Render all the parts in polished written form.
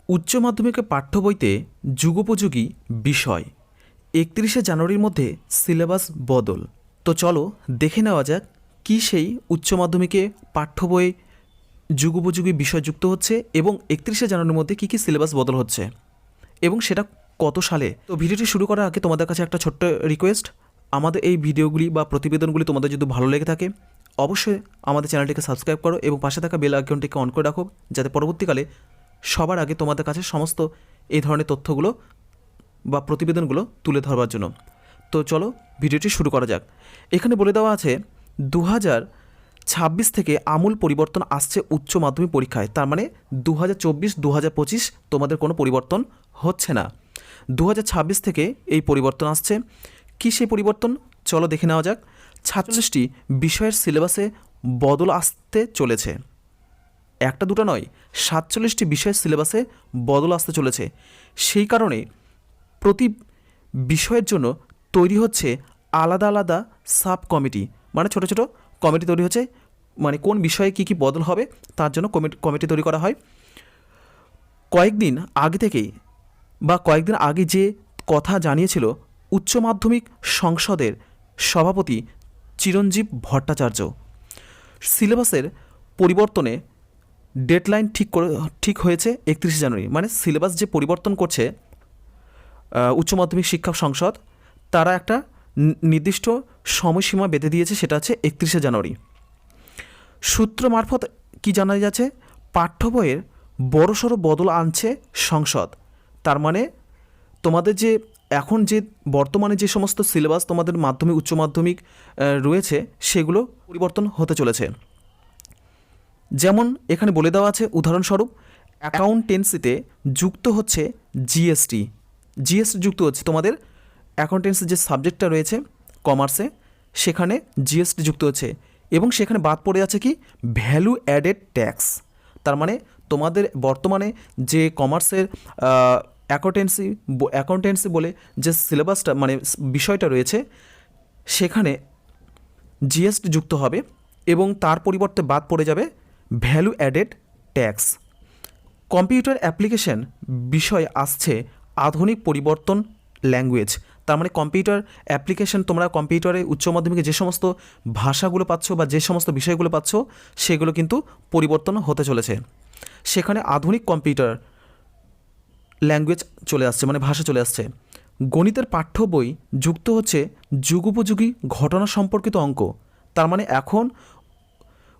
উচ্চ মাধ্যমিকের পাঠ্য বইতে যুগোপযোগী বিষয় ৩১শে জানুয়ারির মধ্যে সিলেবাস বদল। তো চলো দেখে নেওয়া যাক কী সেই উচ্চ মাধ্যমিকে পাঠ্য বইয়ে যুগোপযোগী বিষয় যুক্ত হচ্ছে এবং ৩১শে জানুয়ারির মধ্যে কী কী সিলেবাস বদল হচ্ছে এবং সেটা কত সালে। তো ভিডিওটি শুরু করার আগে তোমাদের কাছে একটা ছোট্ট রিকোয়েস্ট, আমাদের এই ভিডিওগুলি বা প্রতিবেদনগুলি তোমাদের যদি ভালো লেগে থাকে অবশ্যই আমাদের চ্যানেলটিকে সাবস্ক্রাইব করো এবং পাশে থাকা বেল আইকনটিকে অন করে রাখো, যাতে পরবর্তীকালে সবার আগে তোমাদের কাছে সমস্ত এই ধরনের তথ্যগুলো বা প্রতিবেদনগুলো তুলে ধরবার জন্য। তো চলো ভিডিওটি শুরু করা যাক। এখানে বলে দেওয়া আছে 2026 থেকে আমূল পরিবর্তন আসছে উচ্চ মাধ্যমিক পরীক্ষায়। তার মানে 2024-2025 তোমাদের কোনো পরিবর্তন হচ্ছে না, 2026 থেকে এই পরিবর্তন আসছে। কী সেই পরিবর্তন চলো দেখে নেওয়া যাক। 46টি বিষয়ের সিলেবাসে বদল আসতে চলেছে, একটা দুটো নয়, 47টি বিষয়ের সিলেবাসে বদল আসতে চলেছে। সেই কারণে প্রতি বিষয়ের জন্য তৈরি হচ্ছে আলাদা আলাদা সাব কমিটি, মানে ছোটো ছোটো কমিটি তৈরি হচ্ছে, মানে কোন বিষয়ে কী কী বদল হবে তার জন্য কমিটি তৈরি করা হয়। কয়েকদিন আগে থেকেই বা কয়েকদিন আগে যে কথা জানিয়েছিল উচ্চ মাধ্যমিক সংসদের সভাপতি চিরঞ্জীব ভট্টাচার্য, সিলেবাসের পরিবর্তনে ডেডলাইন ঠিক হয়েছে 31শে জানুয়ারি। মানে সিলেবাস যে পরিবর্তন করছে উচ্চ মাধ্যমিক শিক্ষা সংসদ, তারা একটা নির্দিষ্ট সময়সীমা বেঁধে দিয়েছে, সেটা হচ্ছে 31শে জানুয়ারি। সূত্র মারফত কি জানা যাচ্ছে, পাঠ্য বইয়ের বড়সড় বদল আনছে সংসদ। তার মানে তোমাদের যে এখন যে বর্তমানে যে সমস্ত সিলেবাস তোমাদের মাধ্যমিক উচ্চ মাধ্যমিক রয়েছে সেগুলো পরিবর্তন হতে চলেছে। যেমন এখানে বলে দেওয়া আছে, উদাহরণস্বরূপ অ্যাকাউন্টেন্সিতে যুক্ত হচ্ছে জিএসটি যুক্ত হচ্ছে, তোমাদের অ্যাকাউন্টেন্সি যে সাবজেক্টটা রয়েছে কমার্সে সেখানে জিএসটি যুক্ত হচ্ছে এবং সেখানে বাদ পড়ে আছে কি ভ্যালু অ্যাডেড ট্যাক্স। তার মানে তোমাদের বর্তমানে যে কমার্সের অ্যাকাউন্টেন্সি বলে যে সিলেবাসটা মানে বিষয়টা রয়েছে সেখানে জিএসটি যুক্ত হবে এবং তার পরিবর্তে বাদ পড়ে যাবে value added tax. Computer application বিষয় আসছে আধুনিক পরিবর্তন ল্যাঙ্গুয়েজ। তার মানে কম্পিউটার অ্যাপ্লিকেশন, তোমরা কম্পিউটারে উচ্চ মাধ্যমিকে যে সমস্ত ভাষাগুলো পাচ্ছ বা যে সমস্ত বিষয়গুলো পাচ্ছ সেগুলো কিন্তু পরিবর্তন হতে চলেছে। সেখানে আধুনিক কম্পিউটার ল্যাঙ্গুয়েজ চলে আসছে, মানে ভাষা চলে আসছে। গণিতের পাঠ্য বই যুক্ত হচ্ছে যুগোপযোগী ঘটনা সম্পর্কিত অঙ্ক। তার মানে এখন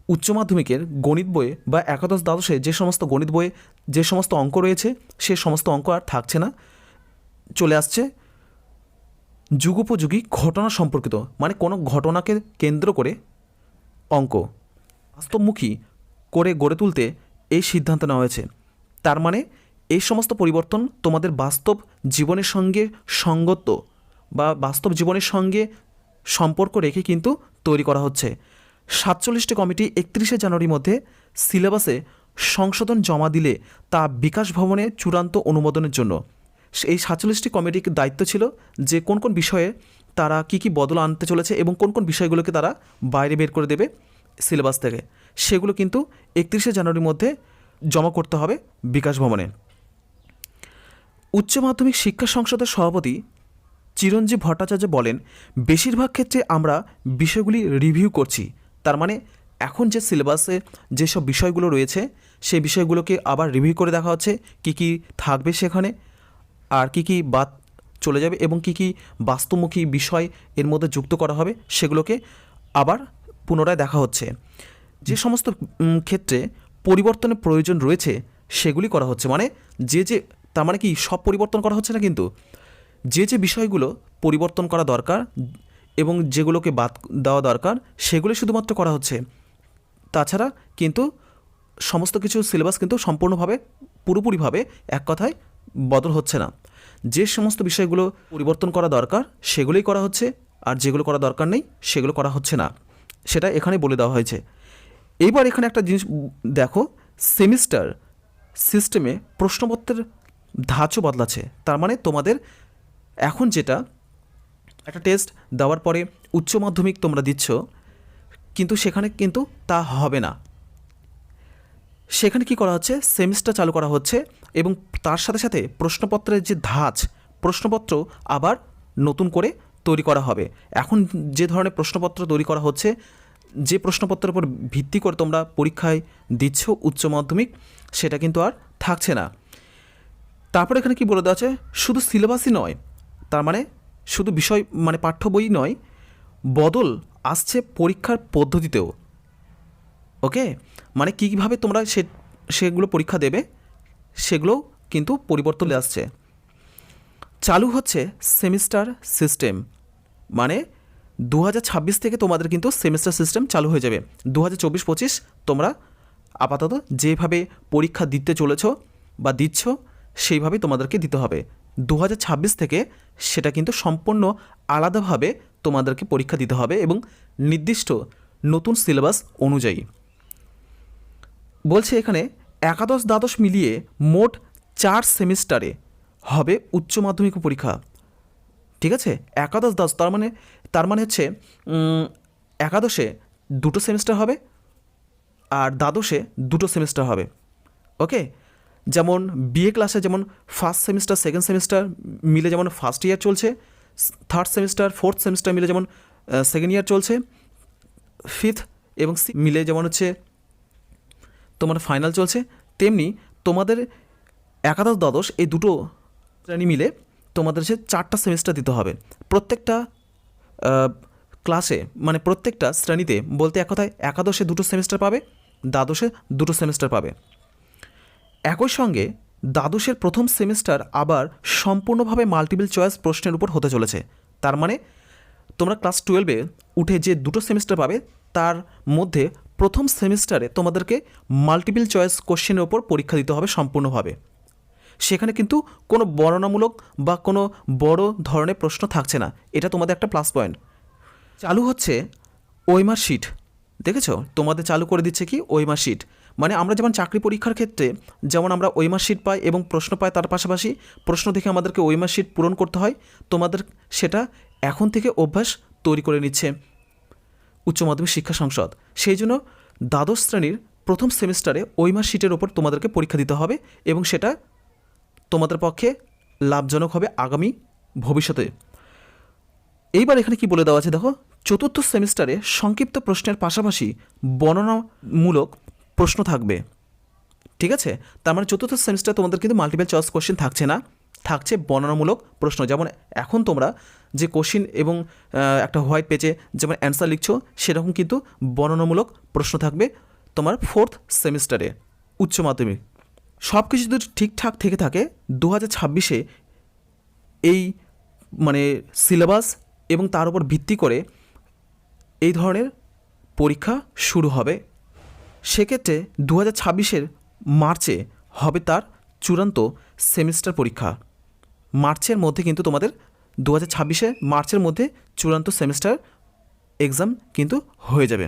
উচ্চ মাধ্যমিকের গণিত বইয়ে বা একাদশ দ্বাদশে যে সমস্ত গণিত বইয়ে যে সমস্ত অঙ্ক রয়েছে সে সমস্ত অঙ্ক আর থাকছে না, চলে আসছে যুগোপযোগী ঘটনা সম্পর্কিত, মানে কোনো ঘটনাকে কেন্দ্র করে অঙ্ক বাস্তবমুখী করে গড়ে তুলতে এই সিদ্ধান্ত নেওয়া হয়েছে। তার মানে এই সমস্ত পরিবর্তন তোমাদের বাস্তব জীবনের সঙ্গে সঙ্গত বা বাস্তব জীবনের সঙ্গে সম্পর্ক রেখে কিন্তু তৈরি করা হচ্ছে। 47টি কমিটি 31শে জানুয়ারির মধ্যে সিলেবাসে সংশোধন জমা দিলে তা বিকাশ ভবনে চূড়ান্ত অনুমোদনের জন্য। এই 47টি কমিটির দায়িত্ব ছিল যে কোন কোন বিষয়ে তারা কী কী বদল আনতে চলেছে এবং কোন কোন বিষয়গুলোকে তারা বাইরে বের করে দেবে সিলেবাস থেকে, সেগুলো কিন্তু 31শে জানুয়ারির মধ্যে জমা করতে হবে বিকাশ ভবনে। উচ্চ মাধ্যমিক শিক্ষা সংসদের সভাপতি চিরঞ্জীব ভট্টাচার্য বলেন, বেশিরভাগ ক্ষেত্রে আমরা বিষয়গুলি রিভিউ করছি। তার মানে এখন যে সিলেবাসে যেসব বিষয়গুলো রয়েছে সেই বিষয়গুলোকে আবার রিভিউ করে দেখা হচ্ছে কী কী থাকবে সেখানে আর কী কী বাদ চলে যাবে এবং কী কী বাস্তবমুখী বিষয় এর মধ্যে যুক্ত করা হবে সেগুলোকে আবার পুনরায় দেখা হচ্ছে। যে সমস্ত ক্ষেত্রে পরিবর্তনের প্রয়োজন রয়েছে সেগুলি করা হচ্ছে, মানে তার মানে কি সব পরিবর্তন করা হচ্ছে না, কিন্তু যে বিষয়গুলো পরিবর্তন করা দরকার এবং যেগুলোকে বাদ দেওয়া দরকার সেগুলি শুধুমাত্র করা হচ্ছে। তাছাড়া কিন্তু সমস্ত কিছু সিলেবাস কিন্তু সম্পূর্ণভাবে পুরোপুরিভাবে এক কথায় বদল হচ্ছে না। যে সমস্ত বিষয়গুলো পরিবর্তন করা দরকার সেগুলোই করা হচ্ছে আর যেগুলো করা দরকার নেই সেগুলো করা হচ্ছে না, সেটা এখানে বলে দেওয়া হয়েছে। এইবার এখানে একটা জিনিস দেখো, সেমিস্টার সিস্টেমে প্রশ্নপত্রের ধাঁচও বদলাচ্ছে। তার মানে তোমাদের এখন যেটা একটা টেস্ট দেওয়ার পরে উচ্চ মাধ্যমিক তোমরা দিচ্ছ, কিন্তু সেখানে কিন্তু তা হবে না। সেখানে কি করা হচ্ছে, সেমিস্টার চালু করা হচ্ছে এবং তার সাথে সাথে প্রশ্নপত্রের যে ধাঁচ, প্রশ্নপত্র আবার নতুন করে তৈরি করা হবে। এখন যে ধরনের প্রশ্নপত্র তৈরি করা হচ্ছে, যে প্রশ্নপত্রের উপর ভিত্তি করে তোমরা পরীক্ষায় দিচ্ছ উচ্চ মাধ্যমিক, সেটা কিন্তু আর থাকছে না। তারপর এখানে কি বলে দেওয়া আছে, শুধু সিলেবাসই নয়, তার মানে শুধু বিষয় মানে পাঠ্য বই নয়, বদল আসছে পরীক্ষার পদ্ধতিতেও। ওকে, মানে কীভাবে তোমরা সেগুলো পরীক্ষা দেবে সেগুলোও কিন্তু পরিবর্তন আসছে। চালু হচ্ছে সেমিস্টার সিস্টেম, মানে 2026 থেকে তোমাদের কিন্তু সেমিস্টার সিস্টেম চালু হয়ে যাবে। 2024-25 তোমরা আপাতত যেভাবে পরীক্ষা দিতে চলেছ বা দিচ্ছ সেইভাবেই তোমাদেরকে দিতে হবে। 2026 থেকে সেটা কিন্তু সম্পূর্ণ আলাদাভাবে তোমাদেরকে পরীক্ষা দিতে হবে এবং নির্দিষ্ট নতুন সিলেবাস অনুযায়ী। বলছে এখানে একাদশ দ্বাদশ মিলিয়ে মোট 4 সেমিস্টারে হবে উচ্চ মাধ্যমিক পরীক্ষা। ঠিক আছে, একাদশ দ্বাদশ তার মানে হচ্ছে একাদশে 2টো সেমিস্টার হবে আর দ্বাদশে 2টো সেমিস্টার হবে। ওকে, যেমন বিএ ক্লাসে যেমন ফার্স্ট সেমিস্টার সেকেন্ড সেমিস্টার মিলে যেমন ফার্স্ট ইয়ার চলছে, থার্ড সেমিস্টার ফোর্থ সেমিস্টার মিলে যেমন সেকেন্ড ইয়ার চলছে, ফিফথ এবং মিলে যেমন হচ্ছে তোমার ফাইনাল চলছে, তেমনি তোমাদের একাদশ দ্বাদশ এই দুটো শ্রেণী মিলে তোমাদের সে 4টা সেমিস্টার দিতে হবে। প্রত্যেকটা ক্লাসে মানে প্রত্যেকটা শ্রেণীতে বলতে এক কথায় একাদশে 2টো সেমিস্টার পাবে, দ্বাদশে 2টো সেমিস্টার পাবে। একই সঙ্গে দ্বাদশের প্রথম সেমিস্টার আবার সম্পূর্ণভাবে মাল্টিপল চয়েস প্রশ্নের উপর হতে চলেছে। তার মানে তোমরা ক্লাস 12-এ উঠে যে 2টো সেমিস্টার পাবে তার মধ্যে প্রথম সেমিস্টারে তোমাদেরকে মাল্টিপল চয়েস কোশ্চেনের ওপর পরীক্ষা দিতে হবে সম্পূর্ণভাবে। সেখানে কিন্তু কোনো বর্ণনামূলক বা কোনো বড় ধরনের প্রশ্ন থাকছে না, এটা তোমাদের একটা প্লাস পয়েন্ট। চালু হচ্ছে ওএমআর শিট, দেখেছো তোমাদের চালু করে দিচ্ছে কি ওএমআর শিট। মানে আমরা যেমন চাকরি পরীক্ষার ক্ষেত্রে যেমন আমরা ওএমআর শিট পাই এবং প্রশ্ন পাই, তার পাশাপাশি প্রশ্ন দেখে আমাদেরকে ওএমআর শিট পূরণ করতে হয়, তোমাদের সেটা এখন থেকে অভ্যাস তৈরি করে নিচ্ছে উচ্চ মাধ্যমিক শিক্ষা সংসদ। সেই জন্য দ্বাদশ শ্রেণীর প্রথম সেমিস্টারে ওএমআর শিটের ওপর তোমাদেরকে পরীক্ষা দিতে হবে এবং সেটা তোমাদের পক্ষে লাভজনক হবে আগামী ভবিষ্যতে। এইবার এখানে কি বলে দেওয়া আছে দেখো, চতুর্থ সেমিস্টারে সংক্ষিপ্ত প্রশ্নের পাশাপাশি বর্ণনামূলক প্রশ্ন থাকবে। ঠিক আছে, তার মানে চতুর্থ সেমিস্টারে তোমাদের কিন্তু মাল্টিপল চয়েস কোশ্চেন থাকছে না, থাকছে বর্ণনামূলক প্রশ্ন। যেমন এখন তোমরা যে কোশ্চেন এবং একটা হোয়াইট পেজে যেমন অ্যান্সার লিখছো, সেরকম কিন্তু বর্ণনামূলক প্রশ্ন থাকবে তোমার 4th সেমিস্টারে উচ্চ মাধ্যমিক। সব কিছু যদি ঠিকঠাক থেকে থাকে 2026-এ এই মানে সিলেবাস এবং তার উপর ভিত্তি করে এই ধরনের পরীক্ষা শুরু হবে। সেক্ষেত্রে 2026-এর মার্চে হবে তার চূড়ান্ত সেমিস্টার পরীক্ষা। মার্চের মধ্যে কিন্তু তোমাদের 2026-এ মার্চের মধ্যে চূড়ান্ত সেমিস্টার এক্সাম কিন্তু হয়ে যাবে।